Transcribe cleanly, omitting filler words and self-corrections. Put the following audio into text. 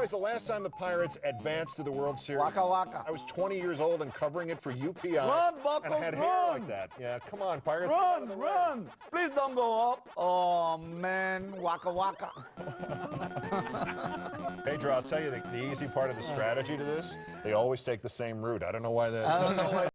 Boys, the last time the Pirates advanced to the World Series, Waka waka. I was 20 years old and covering it for UPI. Run, Buckles, and I had hair run. like that. Yeah, come on, Pirates. Run, run. Please don't go up. Oh, man. Waka waka. Pedro, I'll tell you the easy part of the strategy to this, they always take the same route. I don't know why that... I don't know why.